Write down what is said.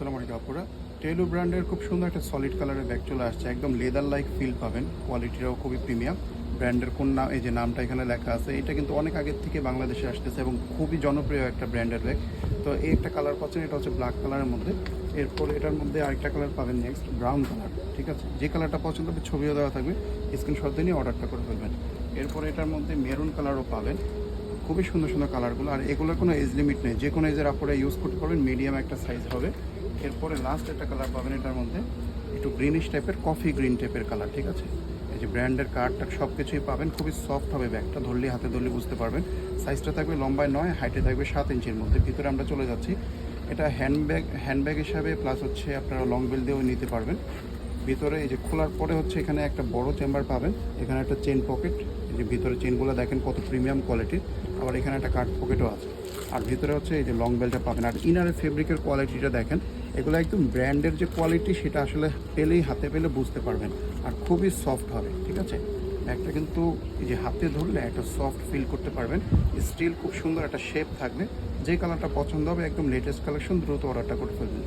আসসালামু আলাইকুম আপুরা। টেলু ব্র্যান্ডের খুব সুন্দর একটা সলিড কালারের ব্যাগ চলে আসছে, একদম লেদার লাইক ফিল পাবেন, কোয়ালিটিটাও খুবই প্রিমিয়াম। ব্র্যান্ডের কোন নাম, এই যে নামটা এখানে লেখা আছে, এটা কিন্তু অনেক আগের থেকে বাংলাদেশে আসতেছে এবং খুবই জনপ্রিয় একটা ব্র্যান্ডের ব্যাগ। তো এই একটা কালার পাচ্ছেন, এটা হচ্ছে ব্ল্যাক কালারের মধ্যে। এরপরে এটার মধ্যে আরেকটা কালার পাবেন নেক্সট, ব্রাউন কালার। ঠিক আছে, যে কালারটা পছন্দ হবে ছবিও দেওয়া থাকবে, স্ক্রিনশট দিয়ে নিয়ে অর্ডারটা করে ফেলবেন। এরপরে এটার মধ্যে মেরুন কালারও পাবেন, খুবই সুন্দর সুন্দর কালারগুলো। আর এগুলোর কোনো এজ লিমিট নেই, যে কোনো এজের আপনারা ইউজ করতে পারবেন, মিডিয়াম একটা সাইজ হবে। এরপরে লাস্ট একটা কালার পাবেন এটার মধ্যে, একটু গ্রিনিশ টাইপের, কফি গ্রিন টাইপের কালার। ঠিক আছে, এই যে ব্র্যান্ডের কার্ডটা সব কিছুই পাবেন, খুবই সফট হবে ব্যাগটা, ধরলে হাতে ধরলে বুঝতে পারবেন। সাইজটা থাকবে লম্বায় 9, হাইটে থাকবে 7 ইঞ্চির মধ্যে। ভিতরে আমরা চলে যাচ্ছি, এটা হ্যান্ডব্যাগ হিসাবে, প্লাস হচ্ছে আপনারা লং বেল দিয়েও নিতে পারবেন। ভিতরে এই যে খোলার পরে হচ্ছে এখানে একটা বড় চেম্বার পাবেন, এখানে একটা চেন পকেট, এই যে ভিতরে চেনগুলো দেখেন কত প্রিমিয়াম কোয়ালিটির। আবার এখানে একটা কার্ড পকেটও আছে। আর ভিতরে হচ্ছে এই যে লং বেলটা পাবেন। আর ইনারের ফেব্রিকের কোয়ালিটিটা দেখেন, এগুলো একদম ব্র্যান্ডের যে কোয়ালিটি সেটা আসলে পেলেই, হাতে পেলে বুঝতে পারবেন। আর খুবই সফট হবে। ঠিক আছে, একটা কিন্তু এই যে হাতে ধরলে একটা সফট ফিল করতে পারবেন। স্টিল খুব সুন্দর একটা শেপ থাকবে। যে কালারটা পছন্দ হবে, একদম লেটেস্ট কালেকশন, দ্রুত অর্ডারটা করে ফেলবেন।